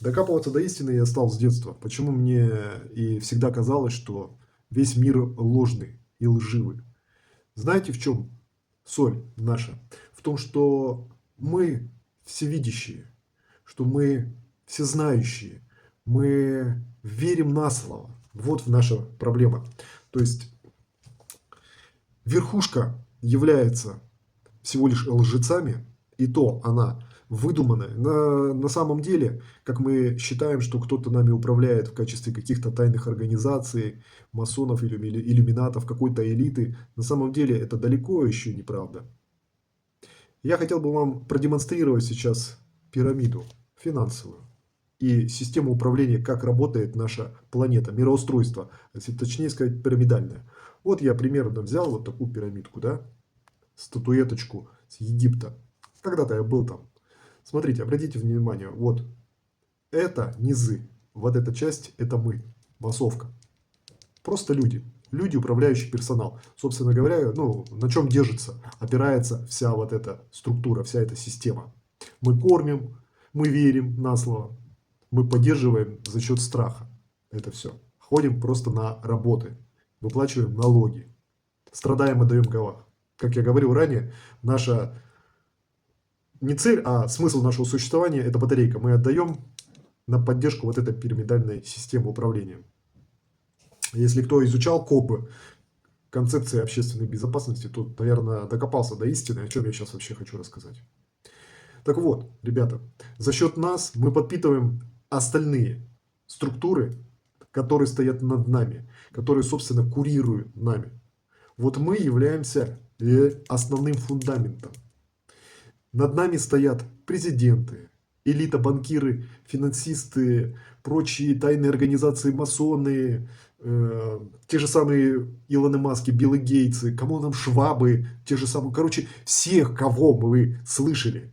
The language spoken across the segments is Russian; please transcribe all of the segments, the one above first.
Докапываться до истины я стал с детства. Почему мне и всегда казалось, что весь мир ложный и лживый. Знаете, в чем соль наша? В том, что мы всевидящие, что мы всезнающие, мы верим на слово. Вот наша проблема. То есть верхушка является всего лишь лжецами, и то она выдуманная. На самом деле, как мы считаем, что кто-то нами управляет в качестве каких-то тайных организаций, масонов или иллюминатов, какой-то элиты, на самом деле это далеко еще неправда. Я хотел бы вам продемонстрировать сейчас пирамиду финансовую и систему управления, как работает наша планета, мироустройство, если точнее сказать, пирамидальное. Вот я примерно взял вот такую пирамидку, да, статуэточку с Египта. Когда-то я был там. Смотрите, обратите внимание, вот это низы, вот эта часть это мы, массовка. Просто люди, люди, управляющий персонал. Собственно говоря, ну, на чем держится, опирается вся вот эта структура, вся эта система. Мы кормим, мы верим на слово, мы поддерживаем за счет страха. Это все. Ходим просто на работы, выплачиваем налоги, страдаем и даем гавах. Как я говорил ранее, наша не цель, а смысл нашего существования – это батарейка. Мы отдаем на поддержку вот этой пирамидальной системы управления. Если кто изучал КОБы, концепции общественной безопасности, то, наверное, докопался до истины, о чем я сейчас вообще хочу рассказать. Так вот, ребята, за счет нас мы подпитываем остальные структуры, которые стоят над нами, которые, собственно, курируют нами. Вот мы являемся основным фундаментом. Над нами стоят президенты, элита, банкиры, финансисты, прочие тайные организации, масоны, те же самые Илоны Маски, Билл Гейтсы, кому нам Швабы, те же самые, короче, всех, кого вы слышали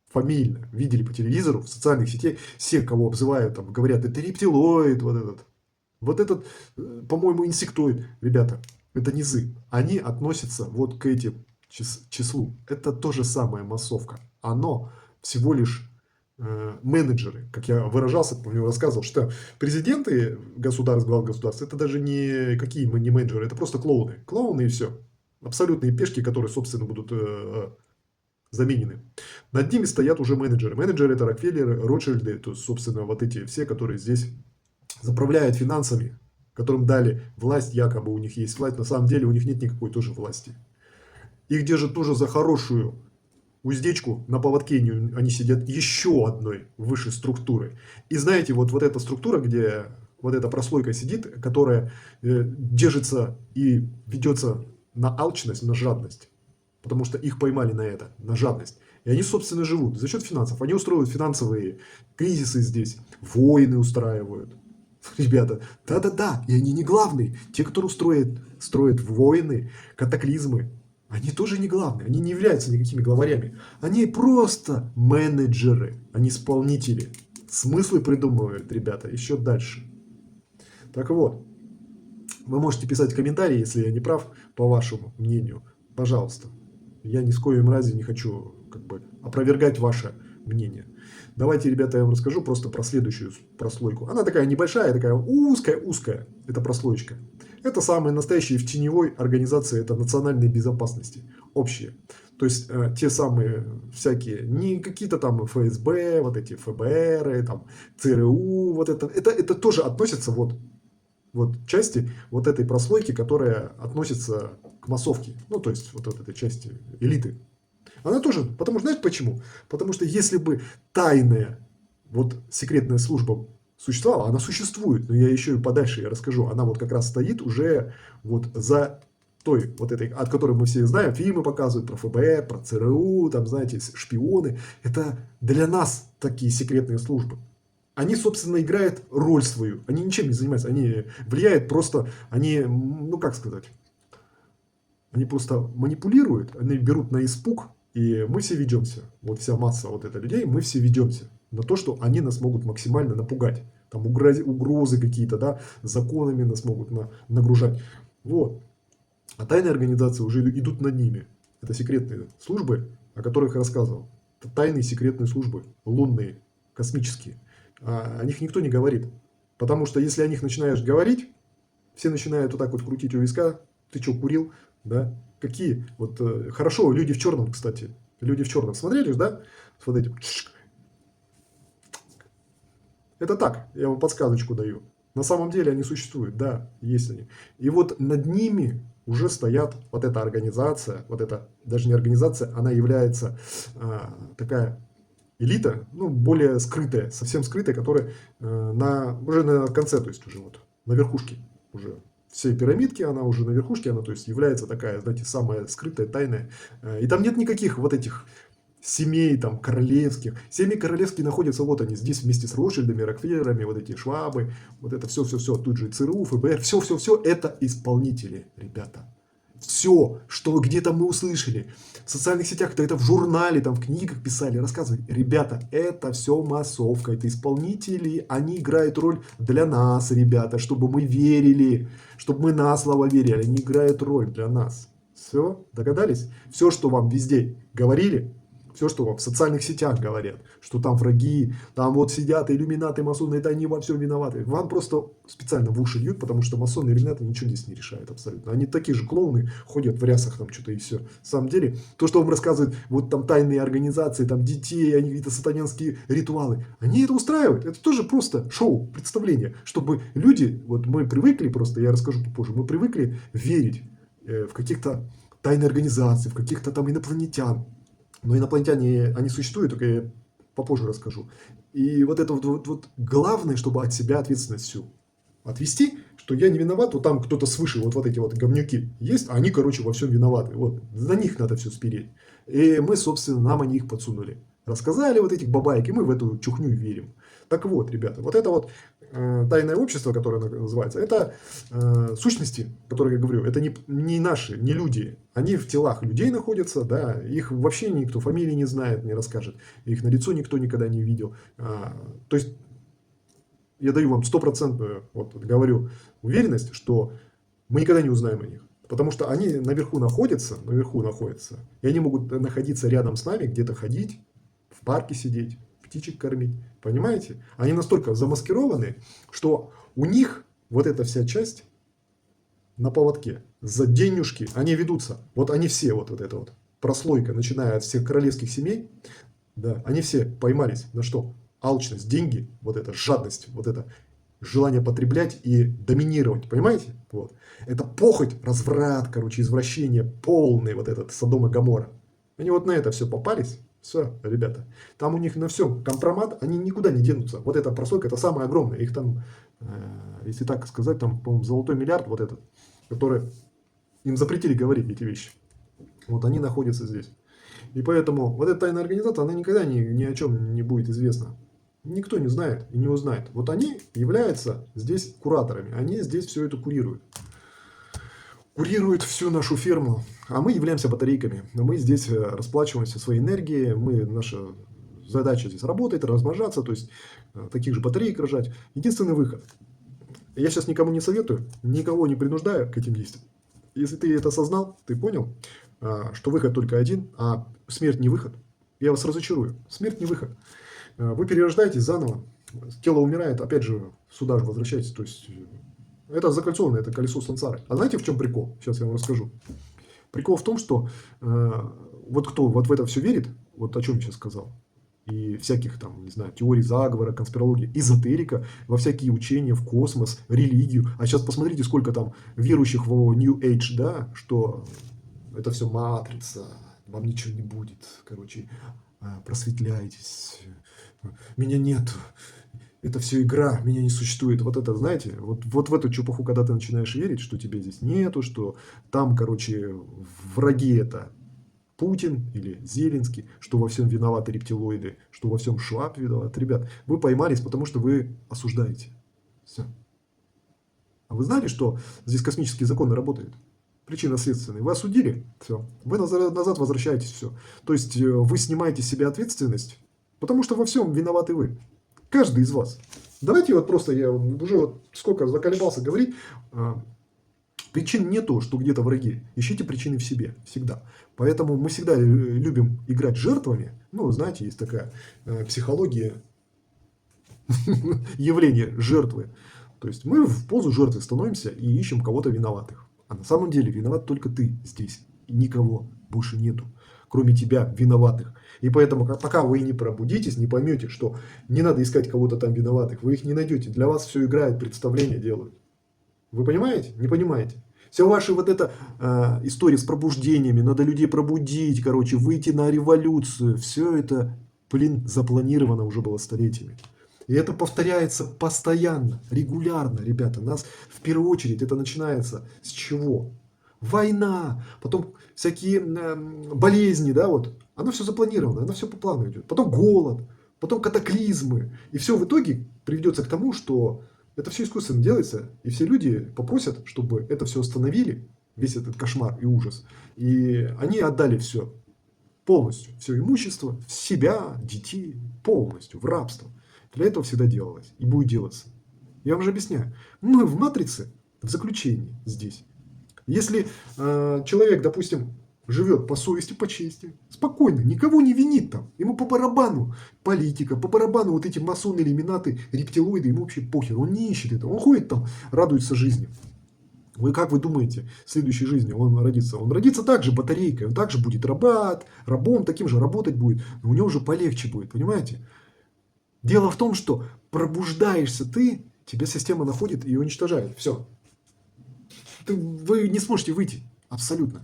фамильно, видели по телевизору, в социальных сетях, всех, кого обзывают, там, говорят, это рептилоид, вот этот, по-моему, инсектоид, ребята, это низы, они относятся вот к этим числу. Это то же самое массовка. Оно всего лишь менеджеры, как я выражался, помню, рассказывал, что президенты государств, глав государств, это даже не какие мы не менеджеры, это просто клоуны. Клоуны и все. Абсолютные пешки, которые, собственно, будут заменены. Над ними стоят уже менеджеры. Менеджеры это Рокфеллеры, Ротшильды, то есть, собственно, вот эти все, которые здесь заправляют финансами, которым дали власть, якобы у них есть власть, на самом деле у них нет никакой тоже власти. Их держат тоже за хорошую уздечку, на поводке они сидят еще одной высшей структурой. И знаете, вот эта структура, где вот эта прослойка сидит, которая держится и ведется на алчность, на жадность. Потому что их поймали на это, на жадность. И они, собственно, живут за счет финансов. Они устраивают финансовые кризисы здесь, войны устраивают. Ребята, да-да-да, и они не главные. Те, кто строят войны, катаклизмы, они тоже не главные, они не являются никакими главарями. Они просто менеджеры, они исполнители. Смыслы придумывают, ребята, еще дальше. Так вот, вы можете писать комментарии, если я не прав, по вашему мнению. Пожалуйста. Я ни с коем разе не хочу опровергать ваше мнение. Давайте, ребята, я вам расскажу просто про следующую прослойку. Она такая небольшая, такая узкая. Это прослоечка. Это самые настоящие в теневой организации, это национальной безопасности. Общие. То есть, те самые всякие, не какие-то там ФСБ, вот эти ФБР, там, ЦРУ, вот это тоже относится вот части вот этой прослойки, которая относится к массовке. Ну, то есть, вот этой части элиты. Она тоже, потому что, знаете почему? Потому что если бы тайная, вот секретная служба существовала, она существует, но я еще и подальше я расскажу, она вот как раз стоит уже вот за той вот этой, от которой мы все знаем, фильмы показывают про ФБР, про ЦРУ, там, знаете, шпионы. Это для нас такие секретные службы. Они, собственно, играют роль свою. Они ничем не занимаются. Они влияют просто, они, ну как сказать, они просто манипулируют, они берут на испуг, и мы все ведемся. Вот вся масса вот этой людей, мы все ведемся на то, что они нас могут максимально напугать. Там угрозы какие-то, да, законами нас могут нагружать. Вот. А тайные организации уже идут над ними. Это секретные службы, о которых я рассказывал. Это тайные секретные службы, лунные, космические. о них никто не говорит. Потому что если о них начинаешь говорить, все начинают вот так вот крутить у виска. Ты что, курил? Да? Какие? Вот хорошо, люди в черном, кстати. Люди в черном. Смотрели, да? С вот этим. Это так, я вам подсказочку даю. На самом деле они существуют, да, есть они. И вот над ними уже стоят вот эта организация, вот эта даже не организация, она является такая элита, ну, более скрытая, совсем скрытая, которая уже на конце, то есть уже вот на верхушке уже всей пирамидки, она уже на верхушке, она, то есть, является такая, знаете, самая скрытая, тайная. И там нет никаких вот этих семей там королевских. Семьи королевские находятся, вот они, здесь вместе с Ротшильдами, Рокфеллерами, вот эти Швабы, вот это все, тут же ЦРУ, ФБР, все, это исполнители, ребята. Все, что где-то мы услышали, в социальных сетях, это в журнале, там в книгах писали, рассказывали. Ребята, это все массовка, это исполнители, они играют роль для нас, ребята, чтобы мы верили, чтобы мы на слово верили, они играют роль для нас. Все, догадались? Все, что вам везде говорили, все, что вам в социальных сетях говорят, что там враги, там вот сидят иллюминаты, масоны, это они во всем виноваты. Вам просто специально в уши льют, потому что масоны и иллюминаты ничего здесь не решают абсолютно. Они такие же клоуны, ходят в рясах там что-то и все. На самом деле, то, что вам рассказывают, вот там тайные организации, там детей, они какие-то сатанинские ритуалы, они это устраивают. Это тоже просто шоу, представление, чтобы люди, вот мы привыкли просто, я расскажу попозже, мы привыкли верить в каких-то тайные организации, в каких-то там инопланетян. Но инопланетяне, они существуют, только я попозже расскажу. И вот это вот главное, чтобы от себя ответственность всю отвести, что я не виноват, вот там кто-то свыше, вот эти вот говнюки есть, а они, короче, во всем виноваты. Вот, на них надо все спереть. И мы, собственно, нам они их подсунули. Рассказали вот этих бабаек, и мы в эту чухню верим. Так вот, ребята, вот это вот тайное общество, которое называется, это сущности, которые я говорю, это не наши, не люди. Они в телах людей находятся, да, их вообще никто фамилии не знает, не расскажет, их на лицо никто никогда не видел. То есть я даю вам стопроцентную, вот говорю, уверенность, что мы никогда не узнаем о них. Потому что они наверху находятся, и они могут находиться рядом с нами, где-то ходить, в парке сидеть, птичек кормить. Понимаете? Они настолько замаскированы, что у них вот эта вся часть на поводке, за денежки, они ведутся. Вот они все, вот эта вот прослойка, начиная от всех королевских семей, да, они все поймались на что? Алчность, деньги, вот эта жадность, вот это желание потреблять и доминировать, понимаете? Вот. Это похоть, разврат, короче, извращение, полный вот этот Содом и Гоморра. Они вот на это все попались. Все, ребята. Там у них на всем компромат, они никуда не денутся. Вот эта прослойка, это самое огромное. Их там, если так сказать, там, по-моему, золотой миллиард вот этот, который им запретили говорить эти вещи. Вот они находятся здесь. И поэтому вот эта тайная организация, она никогда ни о чем не будет известна. Никто не знает и не узнает. Вот они являются здесь кураторами. Они здесь все это курируют. Курируют всю нашу ферму. А мы являемся батарейками. Мы здесь расплачиваемся своей энергией. Наша задача здесь работает, размножаться. То есть таких же батареек рожать. Единственный выход. Я сейчас никому не советую, никого не принуждаю к этим действиям. Если ты это осознал, ты понял, что выход только один, а смерть не выход. Я вас разочарую. Смерть не выход. Вы перерождаетесь заново. Тело умирает, опять же, сюда же возвращаетесь. То есть это закольцованное, это колесо сансары. А знаете, в чем прикол? Сейчас я вам расскажу. Прикол в том, что вот кто вот в это все верит, вот о чем я сейчас сказал, и всяких там, не знаю, теорий заговора, конспирологии, эзотерика, во всякие учения, в космос, религию. А сейчас посмотрите, сколько там верующих в New Age, да, что это все матрица, вам ничего не будет, короче, просветляйтесь, меня нет, это все игра, меня не существует. Вот это, знаете, вот в эту чепуху, когда ты начинаешь верить, что тебя здесь нету, что там, короче, враги это Путин или Зеленский, что во всем виноваты рептилоиды, что во всем Шваб виноват. Ребят, вы поймались, потому что вы осуждаете. Все. А вы знали, что здесь космические законы работают? Причинно-следственные. Вы осудили, все. Вы назад возвращаетесь, все. То есть вы снимаете с себя ответственность, потому что во всем виноваты вы. Каждый из вас. Давайте вот просто, я уже вот сколько заколебался говорить, причин нету, что где-то враги. Ищите причины в себе. Всегда. Поэтому мы всегда любим играть жертвами. Ну, знаете, есть такая психология явление жертвы. То есть мы в позу жертвы становимся и ищем кого-то виноватых. А на самом деле виноват только ты здесь. И никого больше нету, кроме тебя, виноватых. И поэтому, пока вы не пробудитесь, не поймете, что не надо искать кого-то там виноватых, вы их не найдете. Для вас все играет, представление делают. Вы понимаете? Не понимаете. Все ваши вот это истории с пробуждениями, надо людей пробудить, короче, выйти на революцию. Все это, блин, запланировано уже было столетиями. И это повторяется постоянно, регулярно, ребята. Нас в первую очередь это начинается с чего? Война, потом всякие болезни, да, вот. Оно все запланировано, оно все по плану идет. Потом голод, потом катаклизмы. И все в итоге приведется к тому, что это все искусственно делается, и все люди попросят, чтобы это все остановили, весь этот кошмар и ужас. И они отдали все, полностью, все имущество, себя, детей, полностью в рабство. Для этого всегда делалось и будет делаться. Я вам же объясняю. Мы в матрице, в заключении здесь. Если человек, допустим, живет по совести, по чести, спокойно, никого не винит там, ему по барабану политика, по барабану вот эти масоны, иллюминаты, рептилоиды, ему вообще похер, он не ищет этого, он ходит там, радуется жизни. Вы как вы думаете, в следующей жизни он родится? Он родится также батарейкой, он также будет рабом, таким же работать будет, но у него уже полегче будет, понимаете? Дело в том, что пробуждаешься ты, тебя система находит и уничтожает. Все. Вы не сможете выйти. Абсолютно.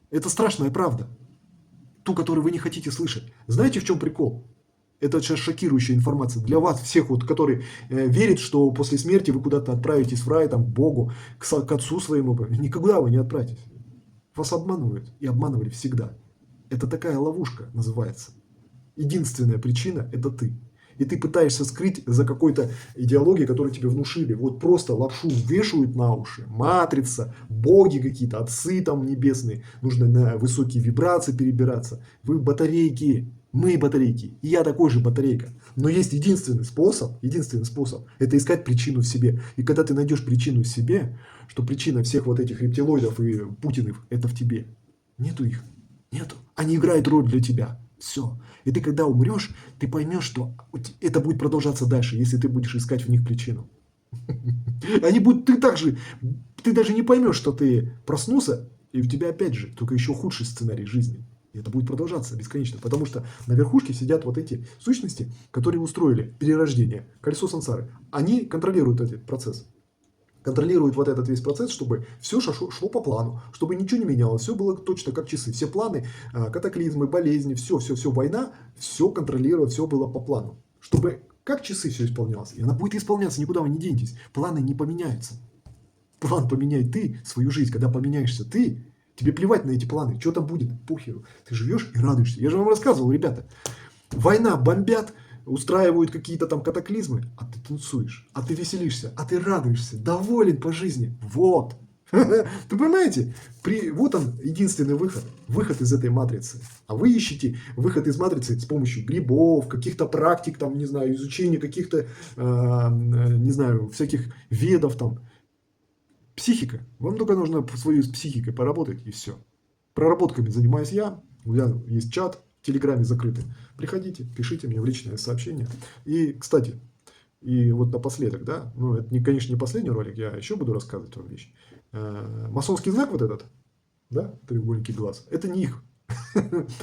Это страшная правда. Ту, которую вы не хотите слышать. Знаете, в чем прикол? Это сейчас шокирующая информация для вас всех, вот, которые верят, что после смерти вы куда-то отправитесь в рай, там, к Богу, к Отцу своему. Никогда вы не отправитесь. Вас обманывают и обманывали всегда. Это такая ловушка называется. Единственная причина – это ты. И ты пытаешься скрыть за какой-то идеологией, которую тебе внушили. Вот просто лапшу вешают на уши. Матрица, боги какие-то, отцы там небесные. Нужно на высокие вибрации перебираться. Вы батарейки, мы батарейки. И я такой же батарейка. Но есть единственный способ, это искать причину в себе. И когда ты найдешь причину в себе, что причина всех вот этих рептилоидов и путинов, это в тебе. Нету их. Нету. Они играют роль для тебя. Все. И ты, когда умрешь, ты поймешь, что это будет продолжаться дальше, если ты будешь искать в них причину. Они будут, ты даже не поймешь, что ты проснулся, и у тебя опять же, только еще худший сценарий жизни. И это будет продолжаться бесконечно, потому что на верхушке сидят вот эти сущности, которые устроили перерождение, колесо сансары. Они контролируют этот процесс. Контролирует вот этот весь процесс, чтобы все шло по плану, чтобы ничего не менялось, все было точно как часы, все планы, катаклизмы, болезни, все, война, все контролировать, все было по плану, чтобы как часы все исполнялось, и она будет исполняться, никуда вы не денетесь, планы не поменяются, план поменяй ты свою жизнь, когда поменяешься ты, тебе плевать на эти планы, что там будет, похеру, ты живешь и радуешься, я же вам рассказывал, ребята, война, бомбят, устраивают какие-то там катаклизмы, а ты танцуешь, а ты веселишься, а ты радуешься, доволен по жизни. Вот. Вы понимаете? Вот он, единственный выход из этой матрицы. А вы ищете выход из матрицы с помощью грибов, каких-то практик, там, не знаю, изучения каких-то, не знаю, всяких ведов там. Психика. Вам только нужно свою психикой поработать, и все. Проработками занимаюсь я. У меня есть чат в Телеграме закрытый. Приходите, пишите мне в личное сообщение. И, кстати, и вот напоследок, да, ну, это, конечно, не последний ролик, я еще буду рассказывать вам вещь. Масонский знак вот этот, да, треугольники глаз, это не их.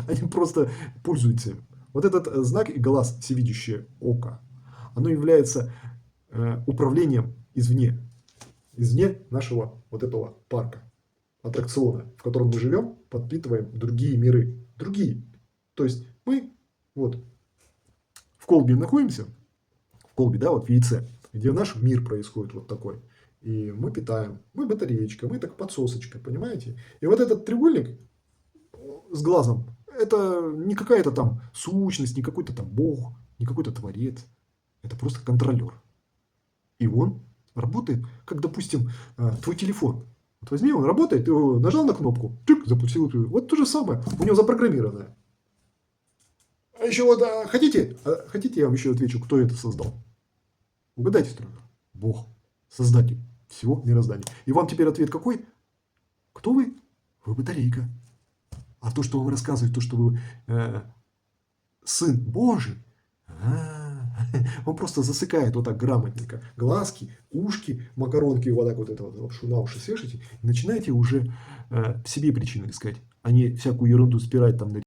Они просто пользуются им. Вот этот знак и глаз, всевидящее око, оно является управлением извне нашего вот этого парка, аттракциона, в котором мы живем, подпитываем другие миры. Другие. То есть мы вот в колбе находимся, в колбе, да, вот в яйце, где наш мир происходит вот такой. И мы питаем, мы батареечка, мы так подсосочка, понимаете? И вот этот треугольник с глазом, это не какая-то там сущность, не какой-то там бог, не какой-то творец. Это просто контролер. И он работает, как, допустим, твой телефон. Вот возьми, он работает, ты его нажал на кнопку, тык, запустил. Вот то же самое, у него запрограммированное. А еще вот, хотите, я вам еще отвечу, кто это создал? Угадайте строго. Бог, создатель всего мироздания. И вам теперь ответ какой? Кто вы? Вы батарейка. А то, что вам рассказывает, то, что вы сын Божий, Он просто засыкает вот так грамотненько глазки, ушки, макаронки, вот так вот это вот на уши свешите, и начинаете уже себе причины искать, а не всякую ерунду спирать там на